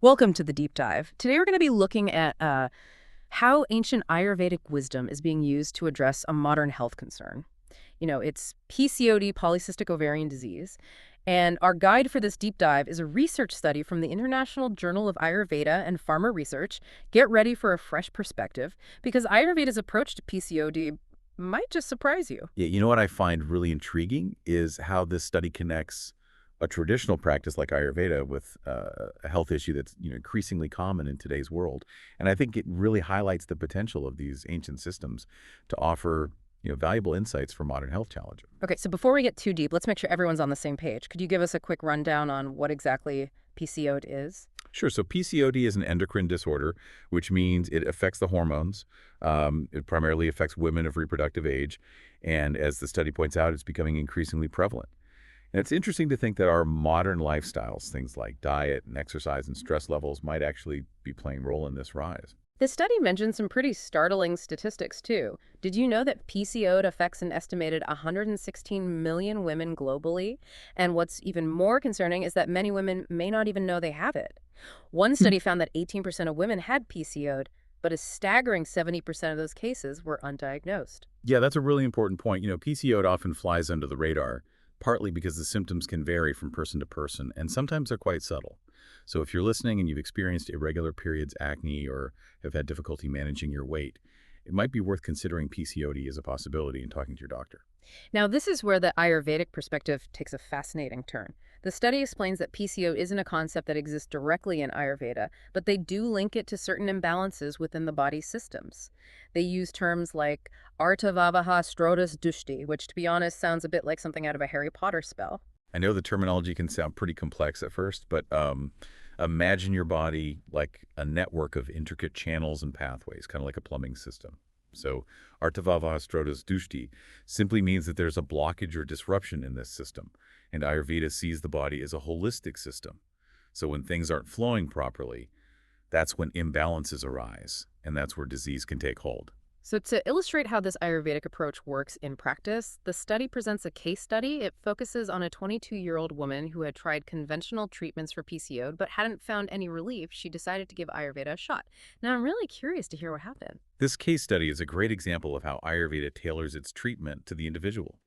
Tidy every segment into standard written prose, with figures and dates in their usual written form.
Welcome to the deep dive. Today we're going to be looking at how ancient Ayurvedic wisdom is being used to address a modern health concern. It's PCOD, Polycystic Ovarian Disease. And our guide for this deep dive is a research study from the International Journal of Ayurveda and Pharma Research. Get ready for a fresh perspective, because Ayurveda's approach to PCOD might just surprise you. Yeah, you know what I find really intriguing is how this study connects a traditional practice like Ayurveda with a health issue that's increasingly common in today's world. And I think it really highlights the potential of these ancient systems to offer valuable insights for modern health challenges. Okay, so before we get too deep, let's make sure everyone's on the same page. Could you give us a quick rundown on what exactly PCOD is? Sure. So PCOD is an endocrine disorder, which means it affects the hormones. It primarily affects women of reproductive age. And as the study points out, it's becoming increasingly prevalent. And it's interesting to think that our modern lifestyles, things like diet and exercise and stress levels, might actually be playing a role in this rise. This study mentioned some pretty startling statistics, too. Did you know that PCOD affects an estimated 116 million women globally? And what's even more concerning is that many women may not even know they have it. One study found that 18% of women had PCOD, but a staggering 70% of those cases were undiagnosed. Yeah, that's a really important point. PCOD often flies under the radar, partly because the symptoms can vary from person to person, and sometimes they're quite subtle. So if you're listening and you've experienced irregular periods, acne, or have had difficulty managing your weight, it might be worth considering PCOD as a possibility and talking to your doctor. Now, this is where the Ayurvedic perspective takes a fascinating turn. The study explains that PCOD isn't a concept that exists directly in Ayurveda, but they do link it to certain imbalances within the body's systems. They use terms like artavavaha strotas dushti, which, to be honest, sounds a bit like something out of a Harry Potter spell. I know the terminology can sound pretty complex at first, but imagine your body like a network of intricate channels and pathways, kind of like a plumbing system. So artavavaha strotas dushti simply means that there's a blockage or disruption in this system, and Ayurveda sees the body as a holistic system. So when things aren't flowing properly, that's when imbalances arise, and that's where disease can take hold. So to illustrate how this Ayurvedic approach works in practice, the study presents a case study. It focuses on a 22-year-old woman who had tried conventional treatments for PCOD but hadn't found any relief. She decided to give Ayurveda a shot. Now, I'm really curious to hear what happened. This case study is a great example of how Ayurveda tailors its treatment to the individual.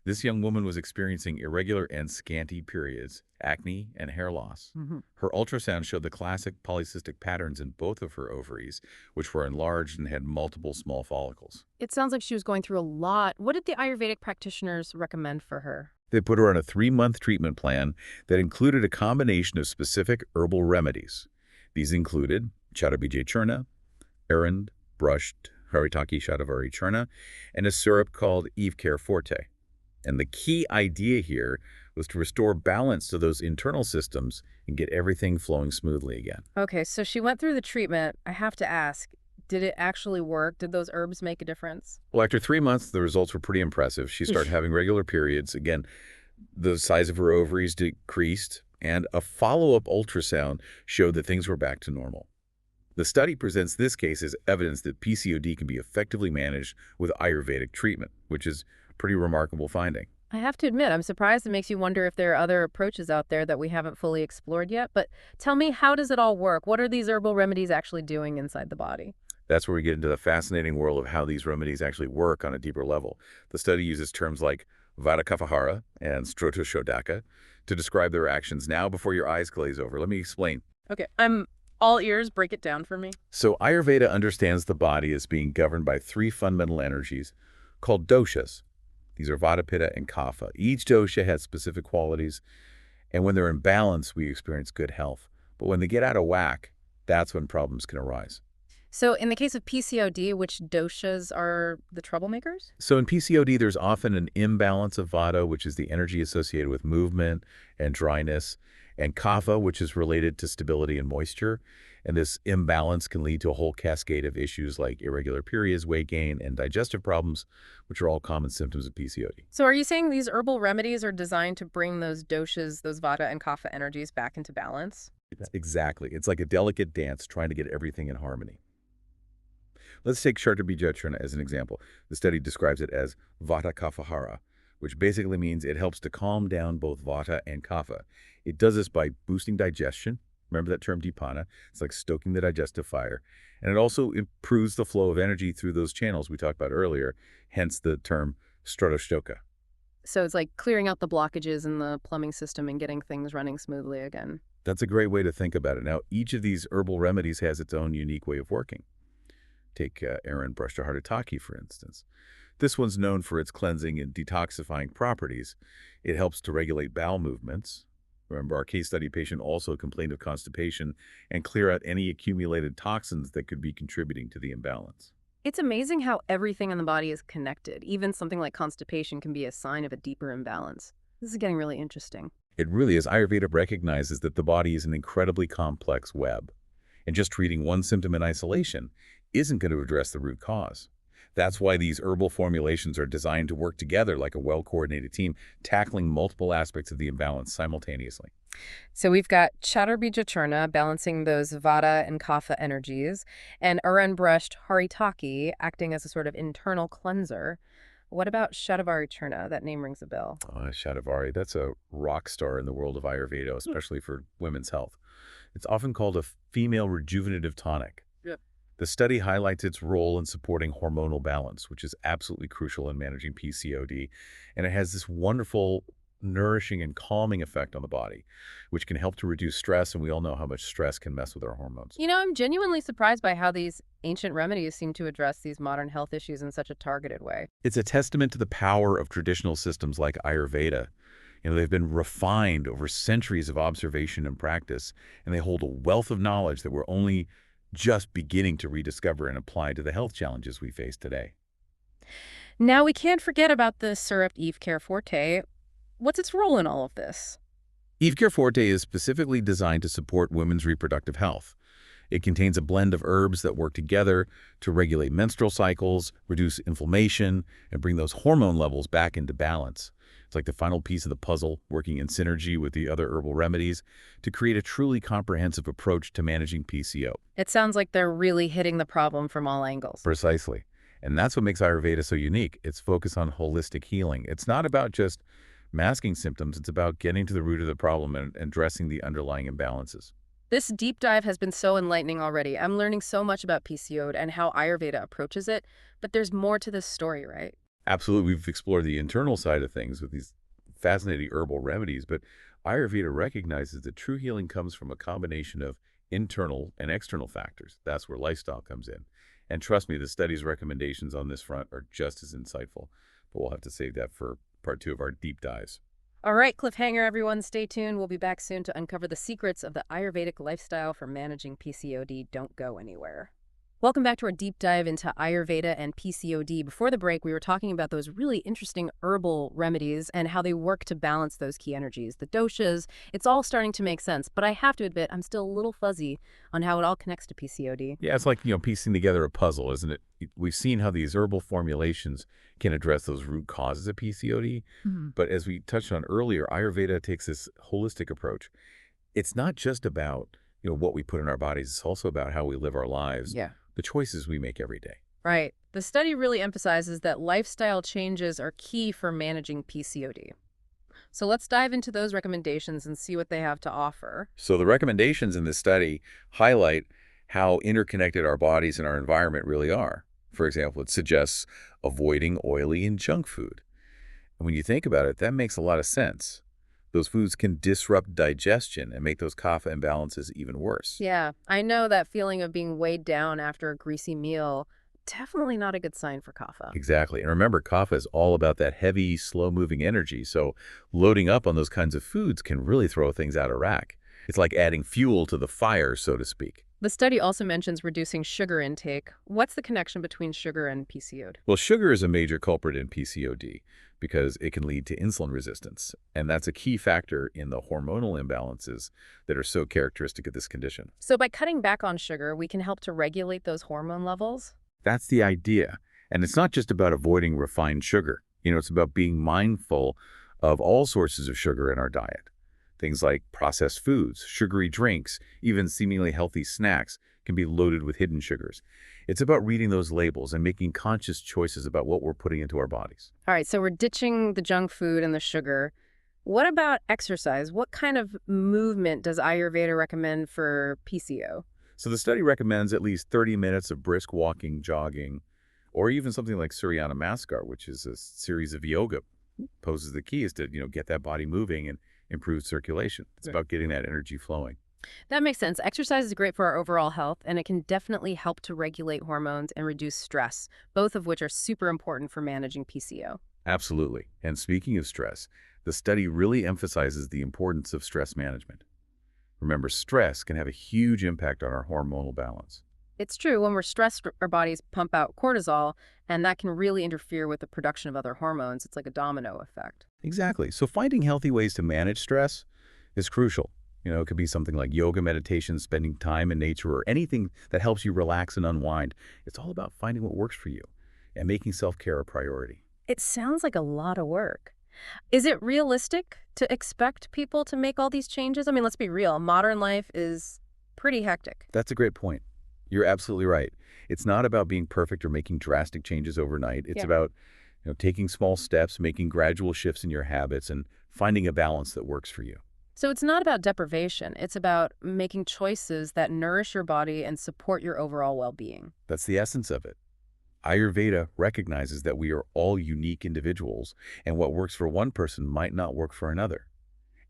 This young woman was experiencing irregular and scanty periods, acne, and hair loss. Her ultrasound showed the classic polycystic patterns in both of her ovaries, which were enlarged and had multiple small follicles. It sounds like she was going through a lot. What did the Ayurvedic practitioners recommend for her? They put her on a 3-month treatment plan that included a combination of specific herbal remedies. These included Chaturbeeja Churna, Arand, brushed, Haritaki Shatavari Churna, and a syrup called Eve Care Forte. And the key idea here was to restore balance to those internal systems and get everything flowing smoothly again. Okay, so she went through the treatment. I have to ask, did it actually work? Did those herbs make a difference? Well, after 3 months, the results were pretty impressive. She started having regular periods. Again, the size of her ovaries decreased, and a follow-up ultrasound showed that things were back to normal. The study presents this case as evidence that PCOD can be effectively managed with Ayurvedic treatment, which is a pretty remarkable finding. I have to admit, I'm surprised. It makes you wonder if there are other approaches out there that we haven't fully explored yet. But tell me, how does it all work? What are these herbal remedies actually doing inside the body? That's where we get into the fascinating world of how these remedies actually work on a deeper level. The study uses terms like Vata Kapahara and Strota Shodaka to describe their actions. Now, before your eyes glaze over, let me explain. Okay, I'm all ears. Break it down for me. So Ayurveda understands the body as being governed by 3 fundamental energies called doshas. These are Vata, Pitta, and Kapha. Each dosha has specific qualities, and when they're in balance, we experience good health. But when they get out of whack, that's when problems can arise. So in the case of PCOD, which doshas are the troublemakers? So in PCOD, there's often an imbalance of Vata, which is the energy associated with movement and dryness, and Kapha, which is related to stability and moisture. And this imbalance can lead to a whole cascade of issues like irregular periods, weight gain, and digestive problems, which are all common symptoms of PCOD. So are you saying these herbal remedies are designed to bring those doshas, those Vata and Kapha energies back into balance? Exactly. It's like a delicate dance trying to get everything in harmony. Let's take Chaturbeeja Churna as an example. The study describes it as Vata Kapahara, which basically means it helps to calm down both Vata and Kapha. It does this by boosting digestion, Remember that term dipana? It's like stoking the digestive fire. And it also improves the flow of energy through those channels we talked about earlier, hence the term stratoshoka. So it's like clearing out the blockages in the plumbing system and getting things running smoothly again. That's a great way to think about it. Now, each of these herbal remedies has its own unique way of working. Take Aaron Brushta Haritaki, for instance. This one's known for its cleansing and detoxifying properties. It helps to regulate bowel movements. Remember, our case study patient also complained of constipation and clear out any accumulated toxins that could be contributing to the imbalance. It's amazing how everything in the body is connected. Even something like constipation can be a sign of a deeper imbalance. This is getting really interesting. It really is. Ayurveda recognizes that the body is an incredibly complex web, and just treating one symptom in isolation isn't going to address the root cause. That's why these herbal formulations are designed to work together like a well-coordinated team, tackling multiple aspects of the imbalance simultaneously. So we've got Chaturbeeja Churna balancing those Vata and Kapha energies, and Uran-brushed Haritaki acting as a sort of internal cleanser. What about Shatavari Churna? That name rings a bell. Shatavari, that's a rock star in the world of Ayurveda, especially for women's health. It's often called a female rejuvenative tonic. Yeah. The study highlights its role in supporting hormonal balance, which is absolutely crucial in managing PCOD, and it has this wonderful nourishing and calming effect on the body, which can help to reduce stress, and we all know how much stress can mess with our hormones. I'm genuinely surprised by how these ancient remedies seem to address these modern health issues in such a targeted way. It's a testament to the power of traditional systems like Ayurveda. They've been refined over centuries of observation and practice, and they hold a wealth of knowledge that we're only just beginning to rediscover and apply to the health challenges we face today. Now, we can't forget about the syrup Eve Care Forte. What's its role in all of this? Eve Care Forte is specifically designed to support women's reproductive health. It contains a blend of herbs that work together to regulate menstrual cycles, reduce inflammation, and bring those hormone levels back into balance. It's like the final piece of the puzzle, working in synergy with the other herbal remedies to create a truly comprehensive approach to managing PCO. It sounds like they're really hitting the problem from all angles. Precisely. And that's what makes Ayurveda so unique. It's focused on holistic healing. It's not about just masking symptoms. It's about getting to the root of the problem and addressing the underlying imbalances. This deep dive has been so enlightening already. I'm learning so much about PCOD and how Ayurveda approaches it, but there's more to this story, right? Absolutely. We've explored the internal side of things with these fascinating herbal remedies, but Ayurveda recognizes that true healing comes from a combination of internal and external factors. That's where lifestyle comes in. And trust me, the study's recommendations on this front are just as insightful, but we'll have to save that for part 2 of our deep dives. All right, cliffhanger, everyone. Stay tuned. We'll be back soon to uncover the secrets of the Ayurvedic lifestyle for managing PCOD. Don't go anywhere. Welcome back to our deep dive into Ayurveda and PCOD. Before the break, we were talking about those really interesting herbal remedies and how they work to balance those key energies, the doshas. It's all starting to make sense, but I have to admit, I'm still a little fuzzy on how it all connects to PCOD. Yeah, it's like, piecing together a puzzle, isn't it? We've seen how these herbal formulations can address those root causes of PCOD, but as we touched on earlier, Ayurveda takes this holistic approach. It's not just about, what we put in our bodies. It's also about how we live our lives. Yeah. The choices we make every day. Right. The study really emphasizes that lifestyle changes are key for managing PCOD. So let's dive into those recommendations and see what they have to offer. So the recommendations in this study highlight how interconnected our bodies and our environment really are. For example, it suggests avoiding oily and junk food. And when you think about it, that makes a lot of sense. Those foods can disrupt digestion and make those kapha imbalances even worse. Yeah, I know that feeling of being weighed down after a greasy meal. Definitely not a good sign for kapha. Exactly. And remember, kapha is all about that heavy, slow-moving energy. So loading up on those kinds of foods can really throw things out of whack. It's like adding fuel to the fire, so to speak. The study also mentions reducing sugar intake. What's the connection between sugar and PCOD? Well, sugar is a major culprit in PCOD because it can lead to insulin resistance. And that's a key factor in the hormonal imbalances that are so characteristic of this condition. So by cutting back on sugar, we can help to regulate those hormone levels? That's the idea. And it's not just about avoiding refined sugar. It's about being mindful of all sources of sugar in our diet. Things like processed foods, sugary drinks, even seemingly healthy snacks can be loaded with hidden sugars. It's about reading those labels and making conscious choices about what we're putting into our bodies. All right, so we're ditching the junk food and the sugar. What about exercise? What kind of movement does Ayurveda recommend for PCO? So the study recommends at least 30 minutes of brisk walking, jogging, or even something like Surya Namaskar, which is a series of yoga poses. The key is to, get that body moving and improve circulation. It's Right. about getting that energy flowing. That makes sense. Exercise is great for our overall health, and it can definitely help to regulate hormones and reduce stress, both of which are super important for managing PCO. Absolutely. And speaking of stress, the study really emphasizes the importance of stress management. Remember, stress can have a huge impact on our hormonal balance. It's true, when we're stressed, our bodies pump out cortisol, and that can really interfere with the production of other hormones. It's like a domino effect. Exactly. So finding healthy ways to manage stress is crucial. It could be something like yoga, meditation, spending time in nature, or anything that helps you relax and unwind. It's all about finding what works for you and making self-care a priority. It sounds like a lot of work. Is it realistic to expect people to make all these changes? I mean, let's be real. Modern life is pretty hectic. That's a great point. You're absolutely right. It's not about being perfect or making drastic changes overnight. It's Yeah. about, taking small steps, making gradual shifts in your habits, and finding a balance that works for you. So it's not about deprivation. It's about making choices that nourish your body and support your overall well-being. That's the essence of it. Ayurveda recognizes that we are all unique individuals, and what works for one person might not work for another.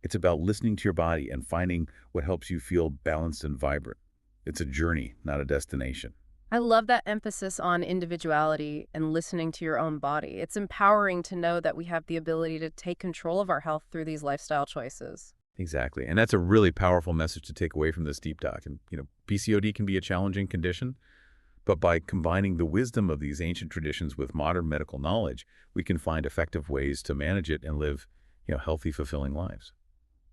It's about listening to your body and finding what helps you feel balanced and vibrant. It's a journey, not a destination. I love that emphasis on individuality and listening to your own body. It's empowering to know that we have the ability to take control of our health through these lifestyle choices. Exactly. And that's a really powerful message to take away from this deep dive. And, PCOD can be a challenging condition, but by combining the wisdom of these ancient traditions with modern medical knowledge, we can find effective ways to manage it and live, healthy, fulfilling lives.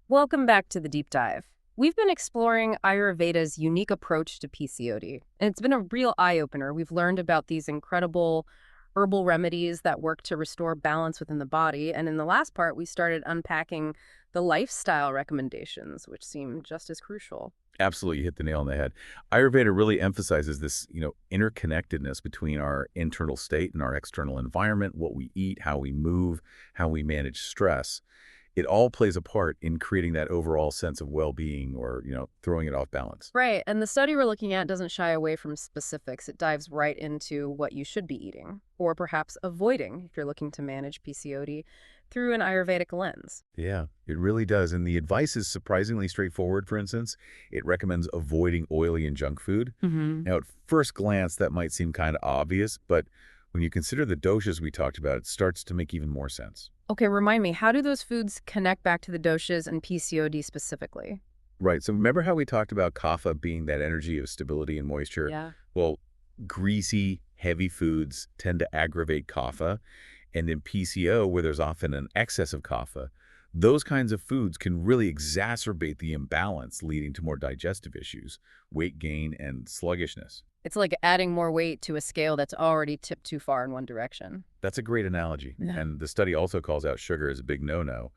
Welcome back to the deep dive. We've been exploring Ayurveda's unique approach to PCOD, and it's been a real eye-opener. We've learned about these incredible herbal remedies that work to restore balance within the body, and in the last part, we started unpacking the lifestyle recommendations, which seem just as crucial. Absolutely, you hit the nail on the head. Ayurveda really emphasizes this, interconnectedness between our internal state and our external environment, what we eat, how we move, how we manage stress. It all plays a part in creating that overall sense of well-being or, throwing it off balance. Right, and the study we're looking at doesn't shy away from specifics. It dives right into what you should be eating, or perhaps avoiding if you're looking to manage PCOD through an Ayurvedic lens. Yeah, it really does. And the advice is surprisingly straightforward. For instance, it recommends avoiding oily and junk food. Mm-hmm. Now, at first glance, that might seem kind of obvious, but when you consider the doshas we talked about, it starts to make even more sense. Okay, remind me, how do those foods connect back to the doshas and PCOD specifically? Right. So remember how we talked about kapha being that energy of stability and moisture? Yeah. Well, greasy, heavy foods tend to aggravate kapha. And in PCO, where there's often an excess of kapha, those kinds of foods can really exacerbate the imbalance, leading to more digestive issues, weight gain, and sluggishness. It's like adding more weight to a scale that's already tipped too far in one direction. That's a great analogy. Yeah. And the study also calls out sugar as a big no-no.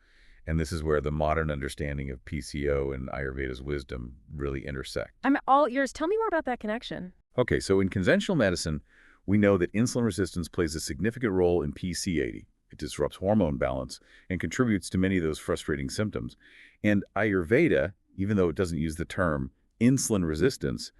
And this is where the modern understanding of PCO and Ayurveda's wisdom really intersect. I'm all ears. Tell me more about that connection. Okay, so in conventional medicine, we know that insulin resistance plays a significant role in PCOD. It disrupts hormone balance and contributes to many of those frustrating symptoms. And Ayurveda, even though it doesn't use the term insulin resistance,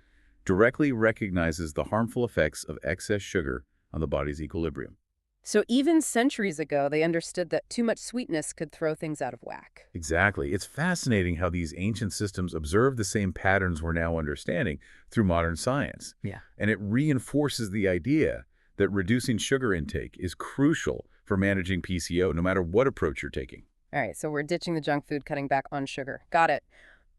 directly recognizes the harmful effects of excess sugar on the body's equilibrium. So even centuries ago, they understood that too much sweetness could throw things out of whack. Exactly. It's fascinating how these ancient systems observe the same patterns we're now understanding through modern science. Yeah. And it reinforces the idea that reducing sugar intake is crucial for managing PCO, no matter what approach you're taking. All right, so we're ditching the junk food, cutting back on sugar. Got it.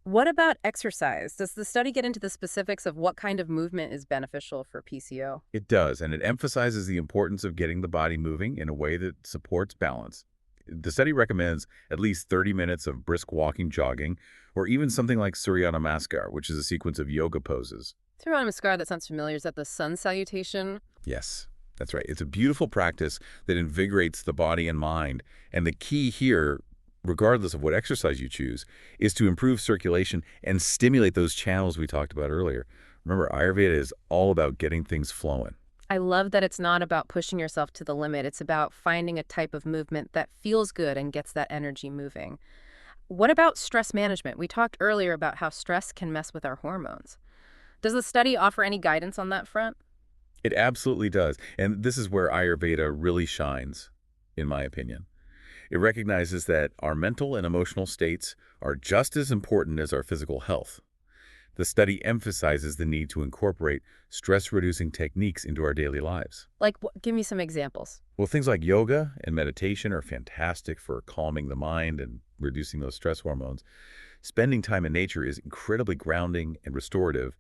What about exercise? Does the study get into the specifics of what kind of movement is beneficial for PCO? It does, and it emphasizes the importance of getting the body moving in a way that supports balance. The study recommends at least 30 minutes of brisk walking, jogging, or even something like Surya Namaskar, which is a sequence of yoga poses. Through Namaskar, that sounds familiar. Is that the sun salutation? Yes, that's right. It's a beautiful practice that invigorates the body and mind. And the key here, regardless of what exercise you choose, is to improve circulation and stimulate those channels we talked about earlier. Remember, Ayurveda is all about getting things flowing. I love that it's not about pushing yourself to the limit. It's about finding a type of movement that feels good and gets that energy moving. What about stress management? We talked earlier about how stress can mess with our hormones. Does the study offer any guidance on that front? It absolutely does. And this is where Ayurveda really shines, in my opinion. It recognizes that our mental and emotional states are just as important as our physical health. The study emphasizes the need to incorporate stress-reducing techniques into our daily lives. Like, give me some examples. Well, things like yoga and meditation are fantastic for calming the mind and reducing those stress hormones. Spending time in nature is incredibly grounding and restorative,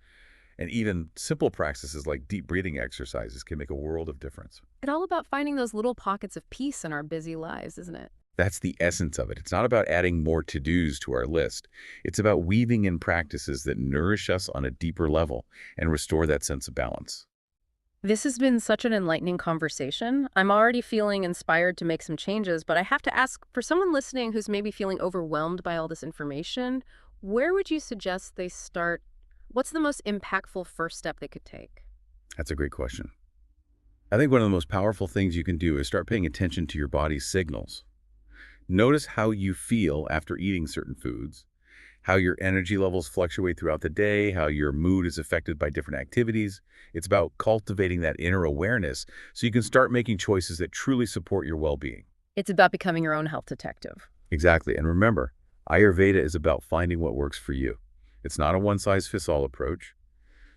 and even simple practices like deep breathing exercises can make a world of difference. It's all about finding those little pockets of peace in our busy lives, isn't it? That's the essence of it. It's not about adding more to-dos to our list. It's about weaving in practices that nourish us on a deeper level and restore that sense of balance. This has been such an enlightening conversation. I'm already feeling inspired to make some changes, but I have to ask, for someone listening who's maybe feeling overwhelmed by all this information, where would you suggest they start? What's the most impactful first step they could take? That's a great question. I think one of the most powerful things you can do is start paying attention to your body's signals. Notice how you feel after eating certain foods, how your energy levels fluctuate throughout the day, how your mood is affected by different activities. It's about cultivating that inner awareness so you can start making choices that truly support your well-being. It's about becoming your own health detective. Exactly. And remember, Ayurveda is about finding what works for you. It's not a one-size-fits-all approach.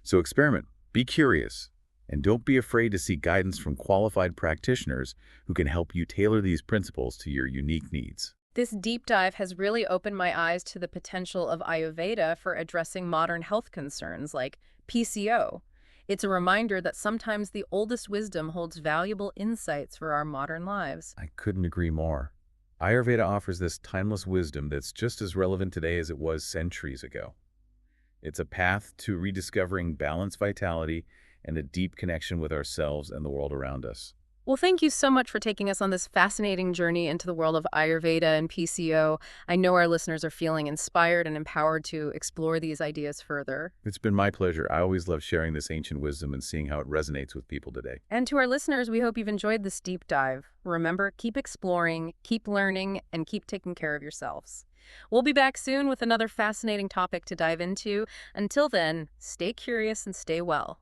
So experiment, be curious, and don't be afraid to seek guidance from qualified practitioners who can help you tailor these principles to your unique needs. This deep dive has really opened my eyes to the potential of Ayurveda for addressing modern health concerns like PCO. It's a reminder that sometimes the oldest wisdom holds valuable insights for our modern lives. I couldn't agree more. Ayurveda offers this timeless wisdom that's just as relevant today as it was centuries ago. It's a path to rediscovering balanced vitality and a deep connection with ourselves and the world around us. Well, thank you so much for taking us on this fascinating journey into the world of Ayurveda and PCO. I know our listeners are feeling inspired and empowered to explore these ideas further. It's been my pleasure. I always love sharing this ancient wisdom and seeing how it resonates with people today. And to our listeners, we hope you've enjoyed this deep dive. Remember, keep exploring, keep learning, and keep taking care of yourselves. We'll be back soon with another fascinating topic to dive into. Until then, stay curious and stay well.